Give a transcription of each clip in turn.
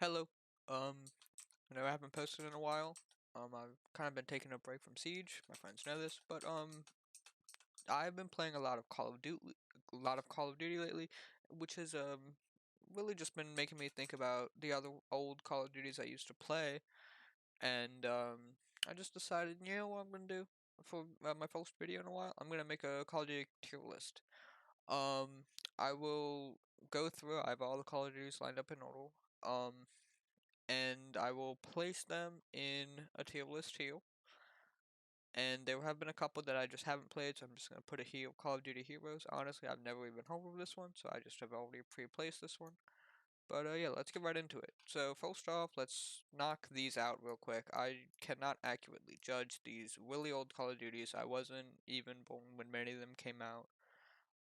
Hello. I know I haven't posted in a while. I've kind of been taking a break from Siege. My friends know this, but I've been playing a lot of Call of Duty lately, which has really just been making me think about the other old Call of Duties I used to play, and I just decided, you know what I'm gonna do for my first video in a while. I'm gonna make a Call of Duty tier list. Um, I will go through. I have all the Call of Duties lined up in order. Um, and I will place them in a tier list here. And there have been a couple that I just haven't played, so I'm just gonna put a here Call of Duty Heroes. Honestly, I've never even heard of this one, so I just have already pre-placed this one. But yeah, let's get right into it. So first off, let's knock these out real quick. I cannot accurately judge these really old Call of Duties. I wasn't even born when many of them came out.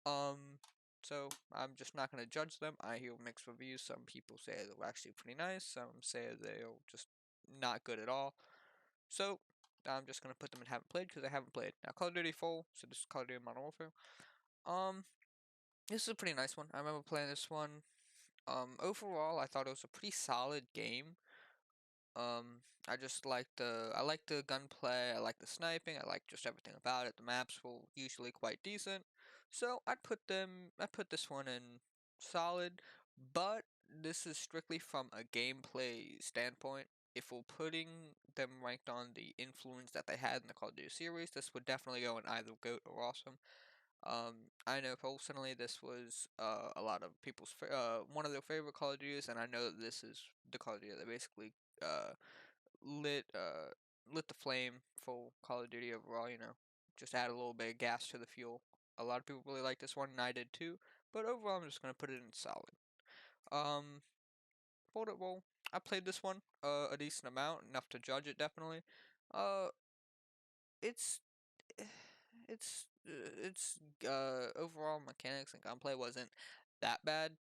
Um, so I'm just not gonna judge them. I hear mixed reviews. Some people say they're actually pretty nice. Some say they're just not good at all. So I'm just gonna put them in haven't played because I haven't played. Now Call of Duty 4, so this is Call of Duty Modern Warfare. Um, this is a pretty nice one. I remember playing this one. Overall, I thought it was a pretty solid game. I like the gunplay, I like the sniping, I like just everything about it. The maps were usually quite decent. So I put this one in solid, but this is strictly from a gameplay standpoint. If we're putting them ranked on the influence that they had in the Call of Duty series, this would definitely go in either GOAT or Awesome. I know personally this was a lot of people's one of their favorite Call of Duties, and I know that this is the Call of Duty that basically uh lit uh lit the flame for Call of Duty overall. Just add a little bit of gas to the fuel. A lot of people really like this one, and I did too. But overall, I'm just gonna put it in solid. Um, Bullet Roll. I played this one a decent amount, enough to judge it definitely. Uh, it's it's overall mechanics and gunplay wasn't that bad.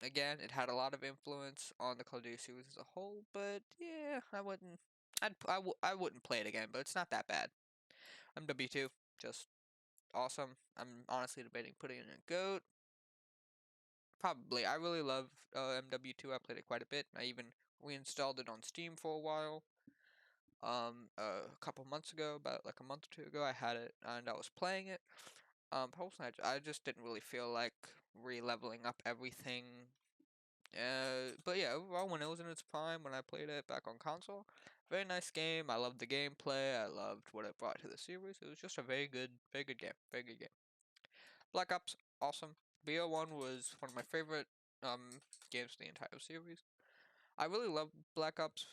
Again, it had a lot of influence on the Call of Duty series as a whole, but yeah, I wouldn't play it again, but it's not that bad. MW2, just awesome. I'm honestly debating putting it in GOAT. Probably. I really love MW2. I played it quite a bit. I even reinstalled it on Steam for a while. A couple months ago, about like a month or two ago, I had it and I was playing it. Personally, I just didn't really feel like re-leveling up everything. But yeah, overall, when it was in its prime, when I played it back on console, very nice game. I loved the gameplay. I loved what it brought to the series. It was just a very good game. Very good game. Black Ops, awesome. BO1 was one of my favorite games in the entire series. I really love Black Ops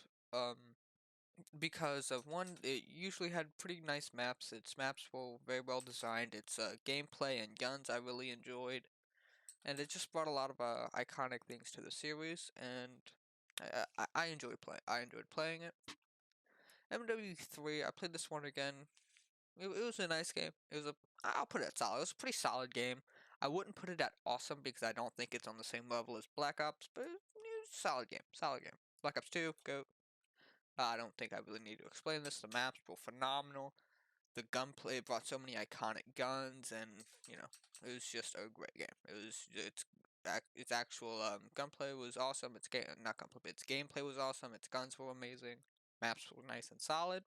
because of one, it usually had pretty nice maps. Its maps were very well designed. Its gameplay and guns I really enjoyed, and it just brought a lot of iconic things to the series. And I enjoyed playing. I enjoyed playing it. MW3, I played this one again. It was a nice game. I'll put it at solid. It was a pretty solid game. I wouldn't put it at awesome because I don't think it's on the same level as Black Ops, but it was a solid game. Solid game. Black Ops 2, go. I don't think I really need to explain this. The maps were phenomenal. The gunplay brought so many iconic guns, and it was just a great game. Its actual gunplay was awesome. Its game not gunplay, but its gameplay was awesome. Its guns were amazing. Maps were nice and solid.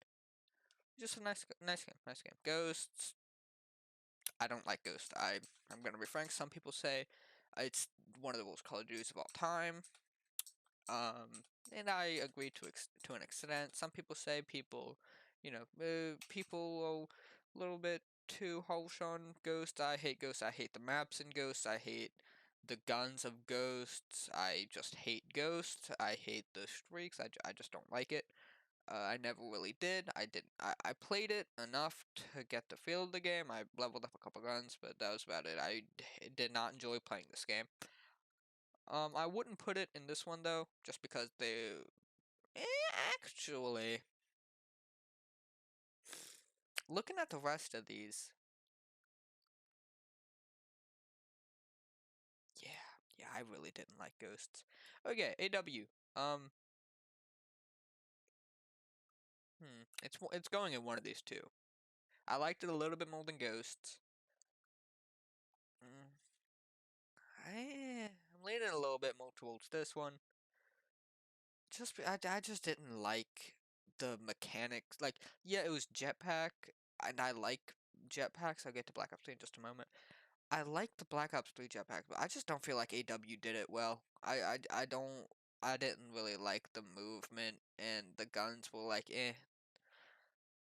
Just a nice game. Ghosts. I don't like Ghost. I'm gonna be frank. Some people say it's one of the worst Call of Duties of all time. And I agree to an extent. Some people say people are a little bit too harsh on Ghost. I hate Ghost. I hate the maps in Ghost. I hate the guns of Ghosts. I just hate Ghost. I hate the streaks. I just don't like it. I never really did. I didn't. I played it enough to get the feel of the game. I leveled up a couple guns, but that was about it. Did not enjoy playing this game. I wouldn't put it in this one though, just because actually, looking at the rest of these, yeah, I really didn't like Ghosts. Okay, AW. Um, it's going in one of these two. I liked it a little bit more than Ghosts. Mm, I'm leaning a little bit more towards this one. I just didn't like the mechanics. Like, yeah, it was jetpack, and I like jetpacks. I'll get to Black Ops 3 in just a moment. I like the Black Ops 3 jetpack, but I just don't feel like AW did it well. I don't. I didn't really like the movement, and the guns were like, eh.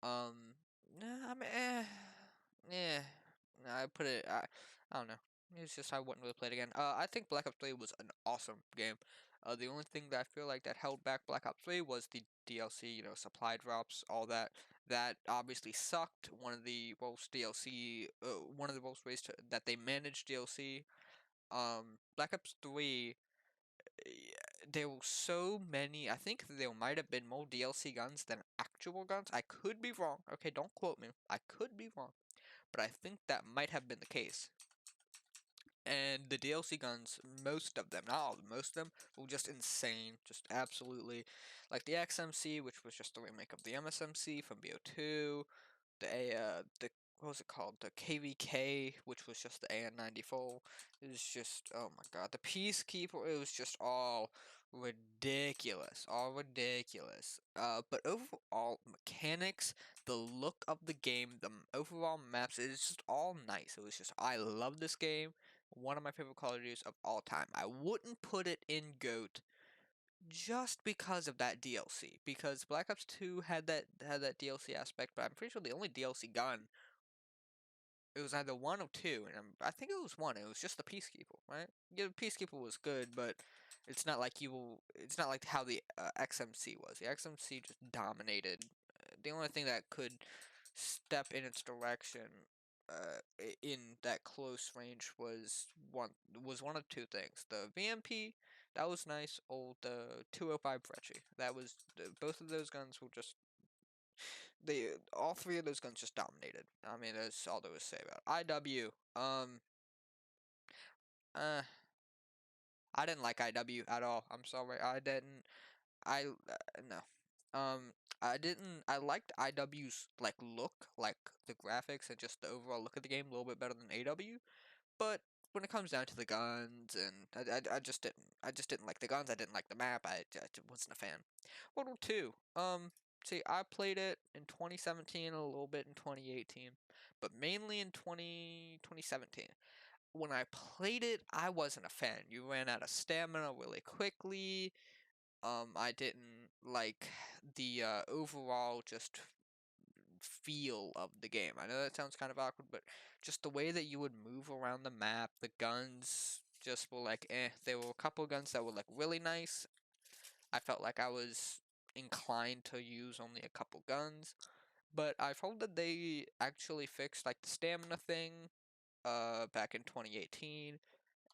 Nah, I mean, yeah. Nah, I don't know. It's just I wouldn't really play it again. I think Black Ops 3 was an awesome game. The only thing that I feel like that held back Black Ops 3 was the DLC, supply drops, all that. That obviously sucked. One of the worst ways that they managed DLC. Black Ops 3, there were so many. I think there might have been more DLC guns than actual guns. I could be wrong. Okay, don't quote me. I could be wrong, but I think that might have been the case. And the DLC guns, most of them, not all of them, most of them were just insane. Just absolutely. Like the XMC, which was just a remake of the MSMC from BO2. The what was it called? The KVK, which was just the AN94. It was just, oh my god. The Peacekeeper, it was just all ridiculous. All ridiculous. But overall mechanics, the look of the game, the overall maps, it's just all nice. It was just, I love this game. One of my favorite Call of Duties of all time. I wouldn't put it in GOAT just because of that DLC. Because Black Ops 2 had that DLC aspect, but I'm pretty sure the only DLC gun, it was either one or two, and I think it was one. It was just the Peacekeeper, right? Yeah, the Peacekeeper was good, but it's not like it's not like how the XMC was. The XMC just dominated. The only thing that could step in its direction, in that close range was one of two things: the VMP, that was nice, or the 205 Brecci. Both of those guns were just all three of those guns just dominated. I mean, that's all there was to say about it. IW. Uh, I didn't like IW at all. I'm sorry, I didn't. No. I didn't. I liked IW's like look, like the graphics and just the overall look of the game a little bit better than AW. But when it comes down to the guns, and I just didn't. I just didn't like the guns. I didn't like the map. I just wasn't a fan. World War Two. See, I played it in 2017, a little bit in 2018, but mainly in 2017. When I played it, I wasn't a fan. You ran out of stamina really quickly. I didn't like the overall just feel of the game. I know that sounds kind of awkward, but just the way that you would move around the map, the guns just were like, eh. There were a couple of guns that were like really nice. I felt like I was inclined to use only a couple guns, but I've heard that they actually fixed like the stamina thing back in 2018,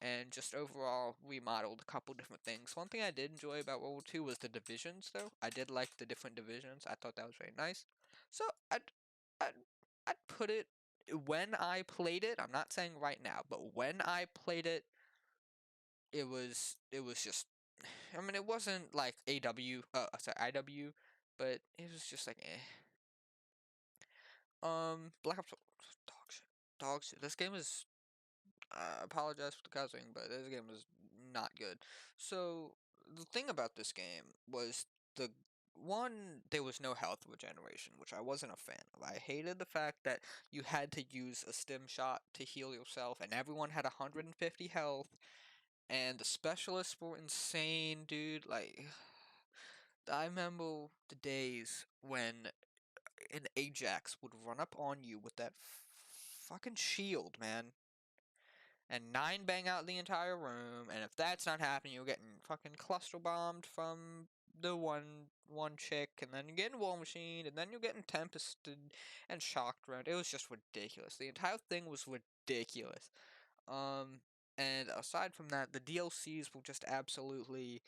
and just overall remodeled a couple different things. One thing I did enjoy about World War II was the divisions, though. I did like the different divisions. I thought that was very nice. So I'd, I'd put it, when I played it. I'm not saying right now, but when I played it, it was just. I mean, it wasn't like sorry, IW, but it was just like eh. Black Ops, dog shit, dog shit. This game is, I apologize for the cussing, but this game was not good. So the thing about this game was the there was no health regeneration, which I wasn't a fan of. I hated the fact that you had to use a stim shot to heal yourself, and everyone had 150 health, and the specialists were insane, dude. Like, I remember the days when an Ajax would run up on you with that fucking shield, man, and 9 bang out the entire room, and if that's not happening, you're getting fucking cluster bombed from the one chick, and then you're getting War Machine, and then you're getting Tempested and shocked around. It was just ridiculous. The entire thing was ridiculous. Um, and aside from that, the DLCs were just absolutely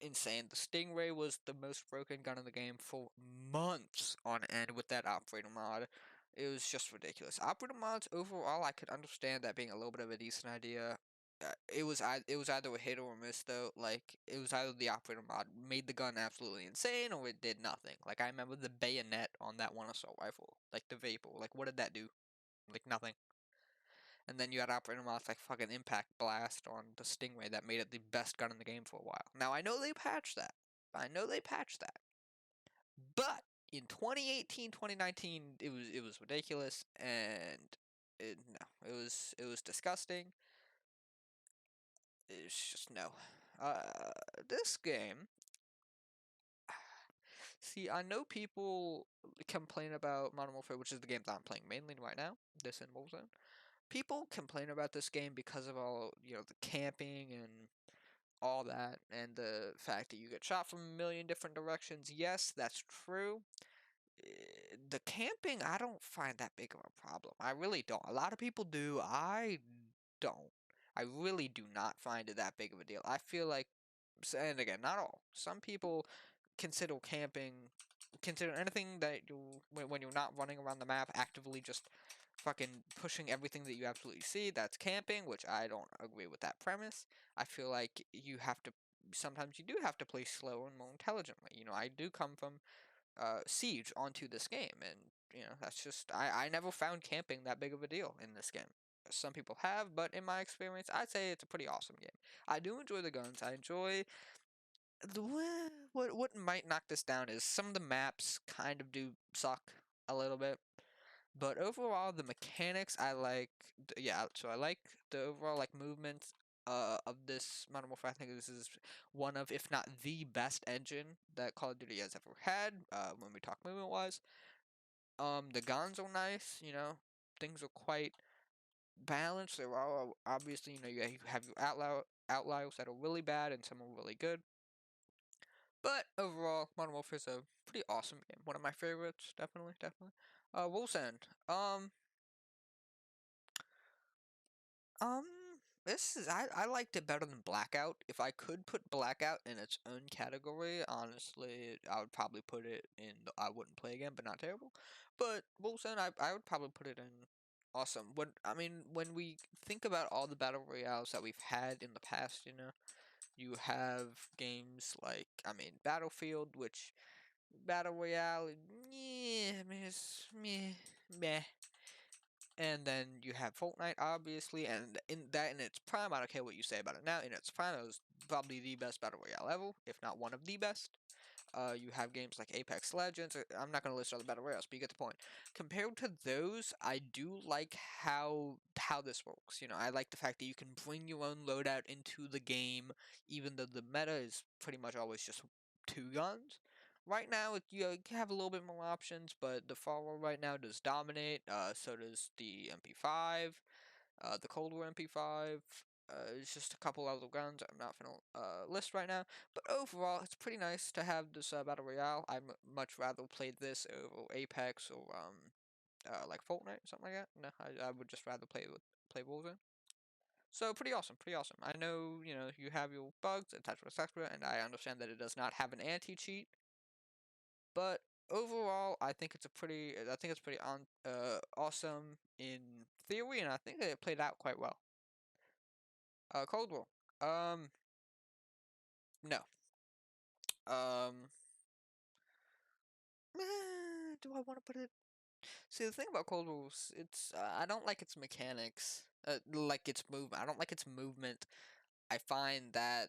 insane. The Stingray was the most broken gun in the game for months on end with that operator mod. It was just ridiculous. Operator mods overall, I could understand that being a little bit of a decent idea. It was either a hit or a miss though. Like, it was either the operator mod made the gun absolutely insane or it did nothing. Like, I remember the bayonet on that one assault rifle, like the Vapor. Like, what did that do? Like, nothing. And then you had operator mods like fucking Impact Blast on the Stingray that made it the best gun in the game for a while. Now I know they patched that. I know they patched that. But in 2018, 2019, it was ridiculous, and no, it was disgusting. It's just no. This game. See, I know people complain about Modern Warfare, which is the game that I'm playing mainly right now. This and Warzone. People complain about this game because of all the camping and all that, and the fact that you get shot from a million different directions. Yes, that's true. The camping, I don't find that big of a problem. I really don't. A lot of people do. I don't. I really do not find it that big of a deal. I feel like, and again, not all. Some people consider camping, consider anything that when you're not running around the map actively just fucking pushing everything that you absolutely see, that's camping, which I don't agree with that premise. I feel like sometimes you do have to play slower and more intelligently. I do come from Siege onto this game, and that's just I never found camping that big of a deal in this game. Some people have, but in my experience, I'd say it's a pretty awesome game. I do enjoy the guns. I enjoy the what might knock this down is some of the maps kind of do suck a little bit, but overall the mechanics I like. Yeah, so I like the overall like movements of this Modern Warfare. I think this is one of, if not the best engine that Call of Duty has ever had. When we talk movement wise, the guns are nice. Things are quite balanced. There are obviously you have your outliers that are really bad and some are really good. But overall, Modern Warfare is a pretty awesome game. One of my favorites, definitely, definitely. Wolf's End. Um, this is I liked it better than Blackout. If I could put Blackout in its own category, honestly, I would probably put it in the I wouldn't play again, but not terrible. But Wolf's End, I would probably put it in awesome. When we think about all the battle royales that we've had in the past, you have games like Battlefield, which battle royale, yeah, I mean it's meh. And then you have Fortnite, obviously, and in its prime, I don't care what you say about it now. In its prime, it was probably the best battle royale ever, if not one of the best. You have games like Apex Legends. I'm not going to list all the battle royales, but you get the point. Compared to those, I do like how this works. I like the fact that you can bring your own loadout into the game, even though the meta is pretty much always just two guns. Right now, you have a little bit more options, but the Fall right now does dominate. So does the MP5, the Cold War MP5. It's just a couple other guns I'm not gonna list right now. But overall, it's pretty nice to have this battle royale. I'd much rather play this over Apex or like Fortnite or something like that. No, I would just rather play Warzone. So pretty awesome, pretty awesome. I know you have your bugs attached with Expert, and I understand that it does not have an anti-cheat. But overall, I think it's pretty awesome in theory, and I think that it played out quite well. Cold War. Um, no. Um, do I want to put it? See, the thing about Cold War is I don't like its mechanics. Like its movement. I don't like its movement. I find that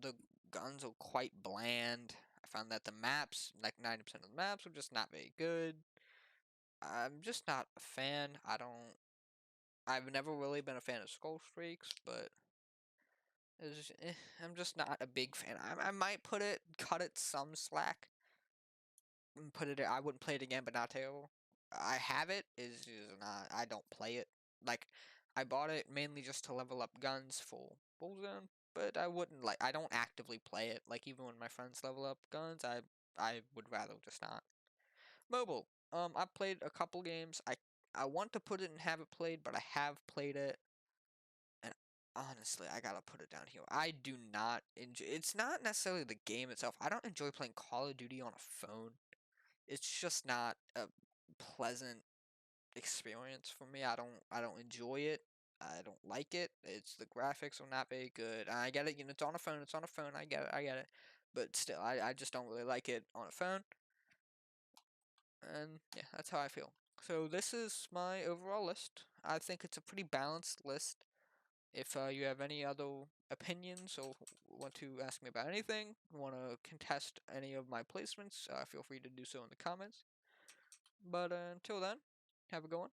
the guns are quite bland. I found that the maps, like 90% of the maps, are just not very good. I'm just not a fan. I've never really been a fan of Skull Streaks, but I'm just not a big fan. I might cut it some slack, and put it. I wouldn't play it again, but not terrible. I have it. Is not. I don't play it. Like I bought it mainly just to level up guns for Bullzone, but I wouldn't like. I don't actively play it. Like even when my friends level up guns, I would rather just not. Mobile. I've played a couple games. I want to put it and have it played, but I have played it. And honestly, I gotta put it down here. I do not enjoy. It's not necessarily the game itself. I don't enjoy playing Call of Duty on a phone. It's just not a pleasant experience for me. I don't enjoy it. I don't like it. It's the graphics are not very good. I get it. It's on a phone. It's on a phone. I get it. I get it. But still, I just don't really like it on a phone. And yeah, that's how I feel. So this is my overall list. I think it's a pretty balanced list. If you have any other opinions or want to ask me about anything, want to contest any of my placements, feel free to do so in the comments. But until then, have a good one.